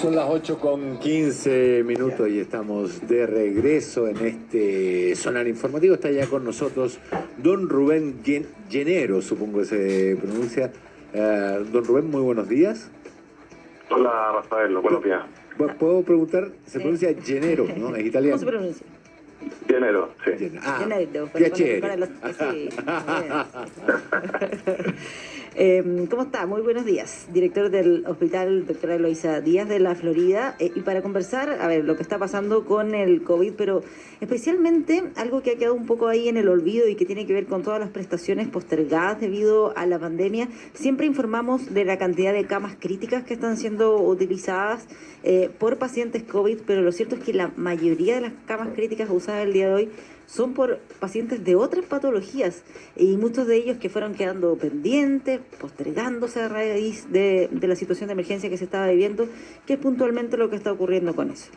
Son las 8:15 y estamos de regreso en este sonar informativo. Está ya con nosotros don Rubén Llenero, supongo que se pronuncia. Don Rubén, muy buenos días. Hola, Rafael, buenos días. ¿Puedo preguntar? Se pronuncia Llenero, ¿no? Es italiano. ¿Cómo se pronuncia? Llenero, sí. Llenero. Piacere. Sí, ¿cómo está? Muy buenos días. Director del Hospital Doctora Eloísa Díaz de la Florida. Y para conversar, a ver, lo que está pasando con el COVID, pero especialmente algo que ha quedado un poco ahí en el olvido y que tiene que ver con todas las prestaciones postergadas debido a la pandemia. Siempre informamos de la cantidad de camas críticas que están siendo utilizadas por pacientes COVID, pero lo cierto es que la mayoría de las camas críticas usadas el día de hoy son por pacientes de otras patologías y muchos de ellos que fueron quedando pendientes, postergándose a raíz de la situación de emergencia que se estaba viviendo, que es puntualmente lo que está ocurriendo con eso.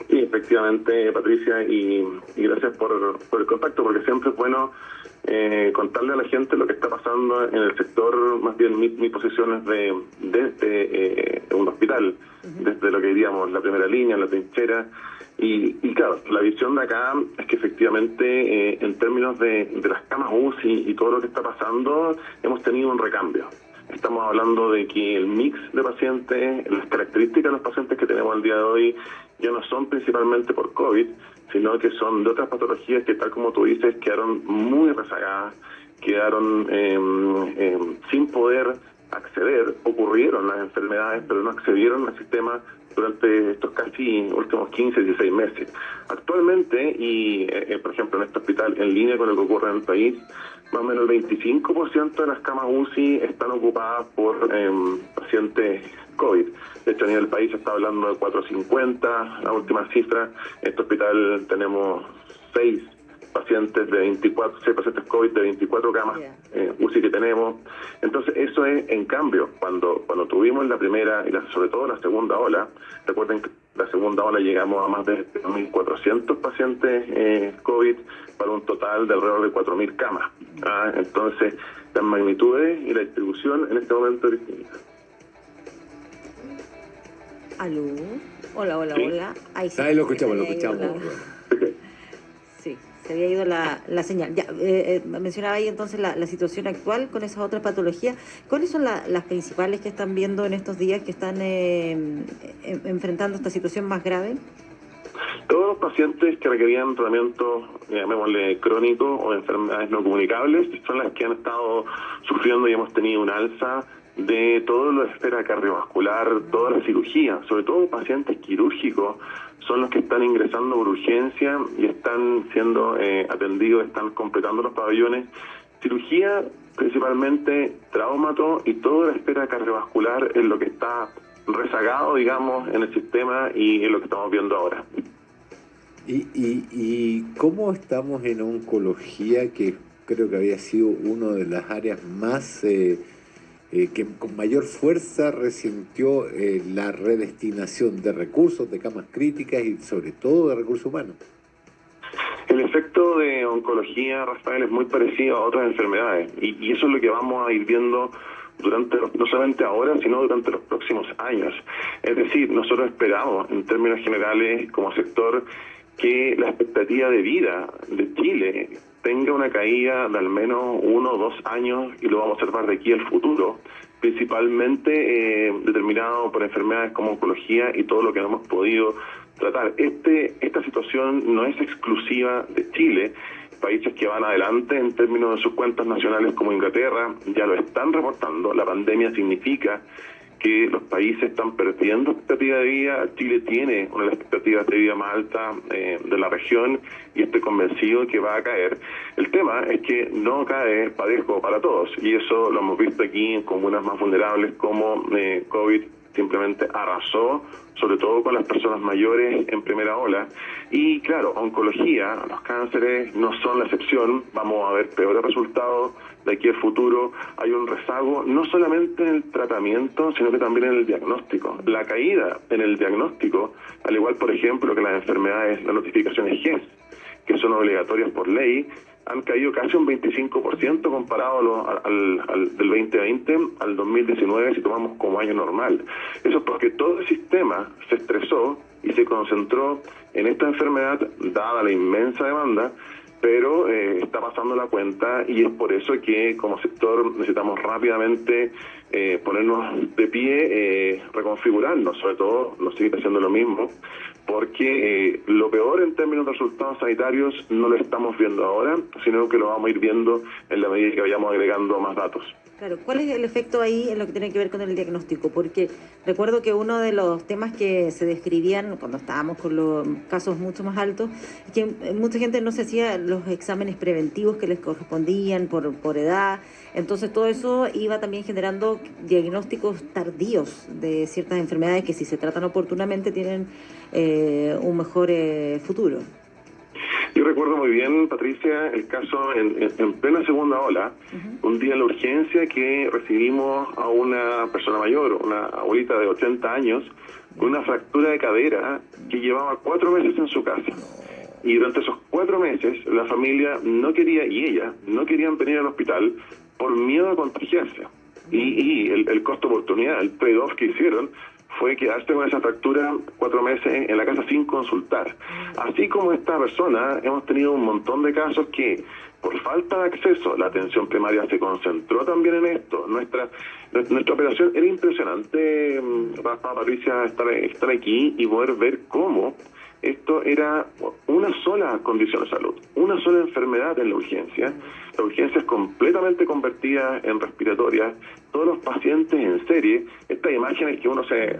Sí, efectivamente, Patricia, y gracias por el contacto, porque siempre es bueno contarle a la gente lo que está pasando en el sector. Más bien mi posición es desde un hospital, desde lo que diríamos la primera línea, la trinchera. Y claro, la visión de acá es que efectivamente en términos de las camas UCI y todo lo que está pasando, hemos tenido un recambio. Estamos hablando de que el mix de pacientes, las características de los pacientes que tenemos al día de hoy ya no son principalmente por COVID, sino que son de otras patologías que, tal como tú dices, quedaron muy rezagadas, quedaron sin poder acceder. Ocurrieron las enfermedades, pero no accedieron al sistema durante estos casi últimos 15, 16 meses. Actualmente, y por ejemplo en este hospital, en línea con lo que ocurre en el país, más o menos el 25% de las camas UCI están ocupadas por pacientes COVID. De hecho, a nivel país se está hablando de 450, la última cifra. En este hospital tenemos 6 pacientes COVID de 24 camas UCI que tenemos. Entonces, eso es, en cambio, cuando tuvimos la primera y sobre todo la segunda ola, recuerden que la segunda ola llegamos a más de 1.400 pacientes COVID para un total de alrededor de 4.000 camas. Entonces, las magnitudes y la distribución en este momento es distinta. ¿Aló? Hola. ¿Sí? Ahí sí. Ahí lo escuchamos. Sí, se había ido la señal. Ya, mencionaba ahí entonces la situación actual con esas otras patologías. ¿Cuáles son las principales que están viendo en estos días que están enfrentando esta situación más grave? Todos los pacientes que requerían tratamiento, llamémosle crónico o enfermedades no comunicables, son las que han estado sufriendo y hemos tenido un alza de todo lo de esfera cardiovascular, toda la cirugía, sobre todo pacientes quirúrgicos, son los que están ingresando por urgencia y están siendo atendidos, están completando los pabellones. Cirugía, principalmente traumato, y toda la esfera cardiovascular es lo que está rezagado, digamos, en el sistema y es lo que estamos viendo ahora. ¿Y cómo estamos en oncología, que creo que había sido una de las áreas más que con mayor fuerza resintió la redestinación de recursos, de camas críticas y sobre todo de recursos humanos? El efecto de oncología, Rafael, es muy parecido a otras enfermedades y eso es lo que vamos a ir viendo durante no solamente ahora, sino durante los próximos años. Es decir, nosotros esperamos, en términos generales, como sector, que la expectativa de vida de Chile tenga una caída de al menos 1 o 2 años, y lo vamos a observar de aquí al futuro, principalmente determinado por enfermedades como oncología y todo lo que no hemos podido tratar. Esta situación no es exclusiva de Chile. Países que van adelante en términos de sus cuentas nacionales, como Inglaterra, ya lo están reportando. La pandemia significa que los países están perdiendo expectativa de vida. Chile tiene una de las expectativas de vida más altas de la región y estoy convencido que va a caer. El tema es que no cae parejo para todos y eso lo hemos visto aquí en comunas más vulnerables como COVID simplemente arrasó, sobre todo con las personas mayores en primera ola. Y claro, oncología, los cánceres no son la excepción, vamos a ver peores resultados de aquí al futuro. Hay un rezago no solamente en el tratamiento, sino que también en el diagnóstico. La caída en el diagnóstico, al igual por ejemplo que las enfermedades, las notificaciones GES, que son obligatorias por ley, han caído casi un 25% comparado del 2020 al 2019 si tomamos como año normal. Eso es porque todo el sistema se estresó y se concentró en esta enfermedad, dada la inmensa demanda, pero está pasando la cuenta, y es por eso que como sector necesitamos rápidamente ponernos de pie, reconfigurarnos, sobre todo no seguir haciendo lo mismo, porque lo peor en términos de resultados sanitarios no lo estamos viendo ahora, sino que lo vamos a ir viendo en la medida que vayamos agregando más datos. Claro, ¿cuál es el efecto ahí en lo que tiene que ver con el diagnóstico? Porque recuerdo que uno de los temas que se describían cuando estábamos con los casos mucho más altos, es que mucha gente no se hacía los exámenes preventivos que les correspondían por edad, entonces todo eso iba también generando diagnósticos tardíos de ciertas enfermedades que si se tratan oportunamente tienen un mejor futuro. Yo recuerdo muy bien, Patricia, el caso en plena segunda ola, un día en la urgencia que recibimos a una persona mayor, una abuelita de 80 años, con una fractura de cadera que llevaba 4 meses en su casa. Y durante esos 4 meses la familia no quería, y ella, no querían venir al hospital por miedo a contagiarse. Y el costo-oportunidad, el trade-off que hicieron, fue quedarse con esa fractura 4 meses en la casa sin consultar. Así como esta persona, hemos tenido un montón de casos que, por falta de acceso, la atención primaria se concentró también en esto. Nuestra operación era impresionante, Rafa, Patricia, estar aquí y poder ver cómo esto era una sola condición de salud, una sola enfermedad en la urgencia. La urgencia es completamente convertida en respiratoria. Todos los pacientes en serie, estas imágenes que uno se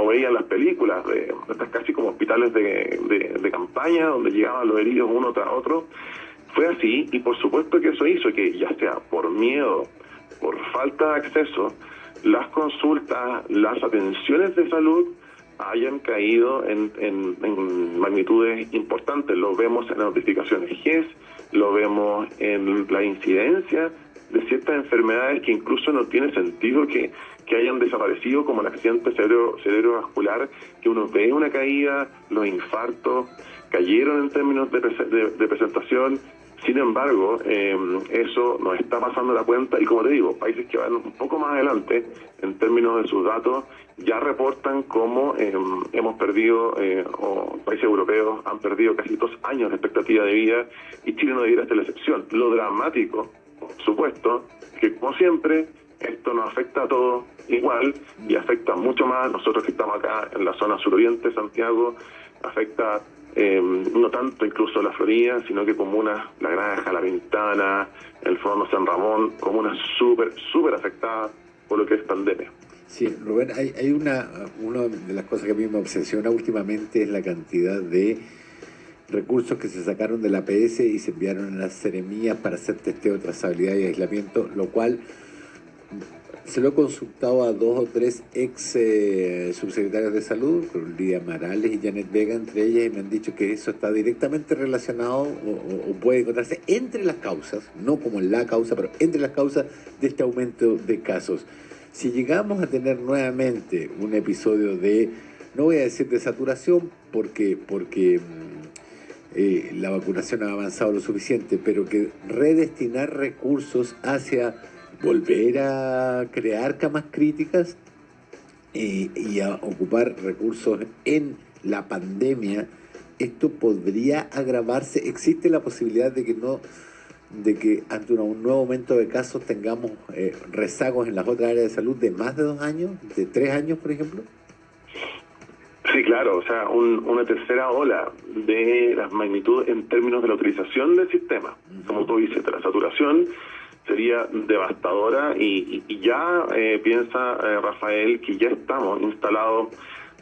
veía en las películas, de estas casi como hospitales de campaña, donde llegaban los heridos uno tras otro, fue así, y por supuesto que eso hizo que, ya sea por miedo, por falta de acceso, las consultas, las atenciones de salud hayan caído en magnitudes importantes. Lo vemos en las notificaciones GES, lo vemos en la incidencia de ciertas enfermedades que incluso no tiene sentido que hayan desaparecido, como el accidente cerebrovascular, que uno ve una caída, los infartos cayeron en términos de presentación. Sin embargo, eso nos está pasando la cuenta, y como te digo, países que van un poco más adelante en términos de sus datos ya reportan cómo hemos perdido, o países europeos han perdido casi 2 años de expectativa de vida, y Chile no debiera ser la excepción. Lo dramático, por supuesto, es que como siempre, esto nos afecta a todos igual, y afecta mucho más nosotros que estamos acá en la zona suroriente de Santiago, afecta no tanto incluso la Florida, sino que comunas, La Granja, La Pintana, el Fondo San Ramón, comunas súper afectadas por lo que es pandemia. Sí, Rubén, hay una de las cosas que a mí me obsesiona últimamente es la cantidad de recursos que se sacaron de la APS y se enviaron a las seremías para hacer testeo de trazabilidad y aislamiento, lo cual se lo he consultado a 2 o 3 ex subsecretarios de salud, Lidia Morales y Janet Vega entre ellas, y me han dicho que eso está directamente relacionado o puede encontrarse entre las causas, no como la causa, pero entre las causas de este aumento de casos. Si llegamos a tener nuevamente un episodio de, no voy a decir de saturación, porque la vacunación ha avanzado lo suficiente, pero que redestinar recursos hacia volver a crear camas críticas y a ocupar recursos en la pandemia, esto podría agravarse. ¿Existe la posibilidad de que ante un nuevo aumento de casos tengamos rezagos en las otras áreas de salud de más de 2 años, de 3 años, por ejemplo? Sí, claro, o sea, una tercera ola de las magnitudes en términos de la utilización del sistema. Como tú dices, de la saturación sería devastadora, y ya piensa Rafael que ya estamos instalados,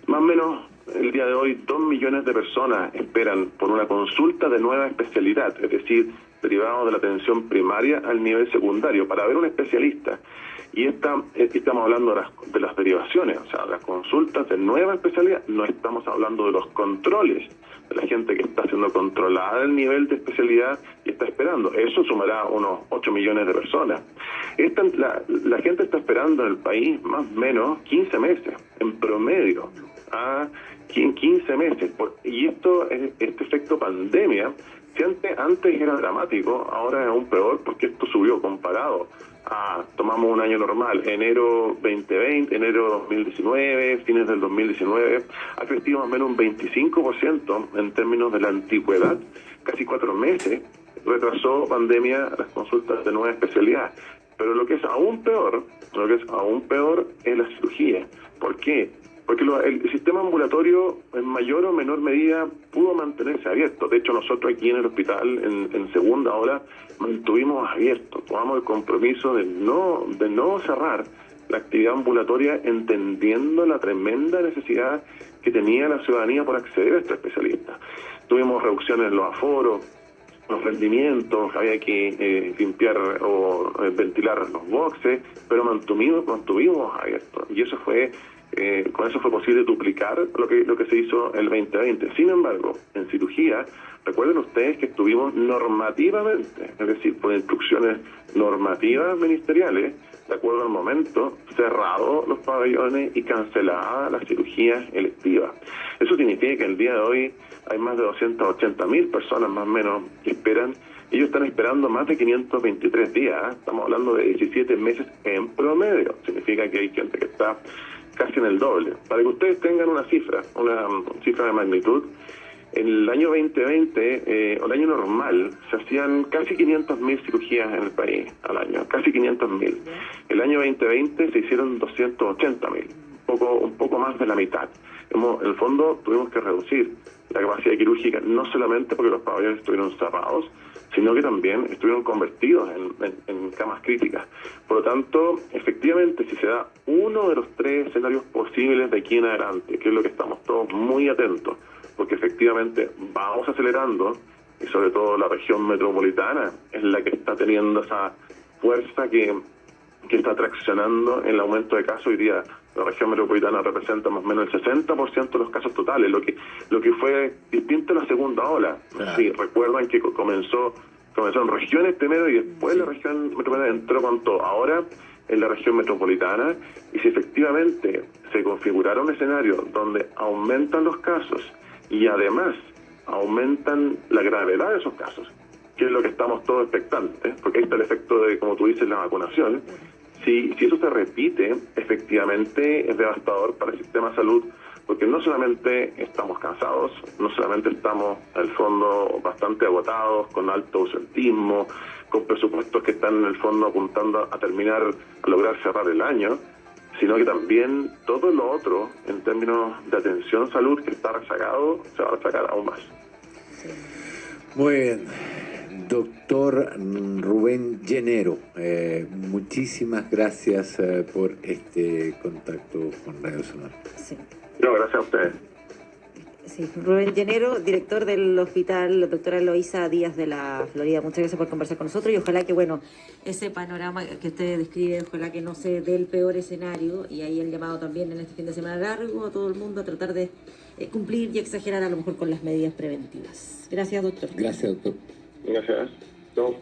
más o menos el día de hoy 2 millones de personas esperan por una consulta de nueva especialidad, es decir, derivados de la atención primaria al nivel secundario, para ver un especialista. Y estamos hablando de las derivaciones, o sea, las consultas de nueva especialidad. No estamos hablando de los controles, de la gente que está siendo controlada al nivel de especialidad y está esperando. Eso sumará unos 8 millones de personas. La gente está esperando en el país más o menos 15 meses, en promedio. En 15 meses. Y este efecto pandemia Si antes era dramático, ahora es aún peor porque esto subió comparado a, tomamos un año normal, enero 2020, enero 2019, fines del 2019, ha crecido más o menos un 25% en términos de la antigüedad, casi 4 meses, retrasó pandemia las consultas de nueva especialidad. Pero lo que es aún peor es la cirugía. ¿Por qué? Porque el sistema ambulatorio en mayor o menor medida pudo mantenerse abierto. De hecho, nosotros aquí en el hospital, en segunda ola, mantuvimos abierto. Tomamos el compromiso de no cerrar la actividad ambulatoria, entendiendo la tremenda necesidad que tenía la ciudadanía por acceder a estos especialistas. Tuvimos reducciones en los aforos, los rendimientos, había que limpiar o ventilar los boxes, pero mantuvimos abiertos. Y eso fue... con eso fue posible duplicar lo que se hizo el 2020. Sin embargo, en cirugía, recuerden ustedes que estuvimos normativamente, es decir, por instrucciones normativas ministeriales, de acuerdo al momento, cerrados los pabellones y canceladas las cirugías electivas. Eso significa que el día de hoy hay más de 280.000 personas más o menos que esperan. Ellos están esperando más de 523 días. Estamos hablando de 17 meses en promedio. Significa que hay gente que está casi en el doble. Para que ustedes tengan una cifra de magnitud, en el año 2020, o el año normal, se hacían casi 500.000 cirugías en el país al año, casi 500.000. El año 2020 se hicieron 280.000, un poco más de la mitad. En el fondo tuvimos que reducir la capacidad quirúrgica, no solamente porque los pabellones estuvieron cerrados, sino que también estuvieron convertidos en camas críticas. Por lo tanto, efectivamente, si se da uno de los 3 escenarios posibles de aquí en adelante, que es lo que estamos todos muy atentos, porque efectivamente vamos acelerando, y sobre todo la región metropolitana es la que está teniendo esa fuerza que está traccionando en el aumento de casos. Hoy día la región metropolitana representa más o menos el 60% de los casos totales, lo que fue distinto a la segunda ola. Claro. Sí, recuerdan que comenzó en regiones primero y después la región metropolitana entró con todo. Ahora en la región metropolitana, y si efectivamente se configurara un escenario donde aumentan los casos y además aumentan la gravedad de esos casos, que es lo que estamos todos expectantes, porque ahí está el efecto de, como tú dices, la vacunación. Si eso se repite, efectivamente es devastador para el sistema de salud, porque no solamente estamos cansados, no solamente estamos, en el fondo, bastante agotados, con alto ausentismo, con presupuestos que están, en el fondo, apuntando a terminar, a lograr cerrar el año, sino que también todo lo otro, en términos de atención salud, que está rezagado, se va a rezagar aún más. Muy bien. Doctor Rubén Llanero, muchísimas gracias por este contacto con Radio Sonora. Sí. No, gracias a ustedes. Sí, Rubén Llanero, director del hospital doctora Eloísa Díaz de la Florida. Muchas gracias por conversar con nosotros y ojalá que, bueno, ese panorama que usted describe, ojalá que no se dé el peor escenario, y ahí el llamado también en este fin de semana largo a todo el mundo a tratar de cumplir y exagerar a lo mejor con las medidas preventivas. Gracias, doctor. Gracias, doctor. Gracias. Chao.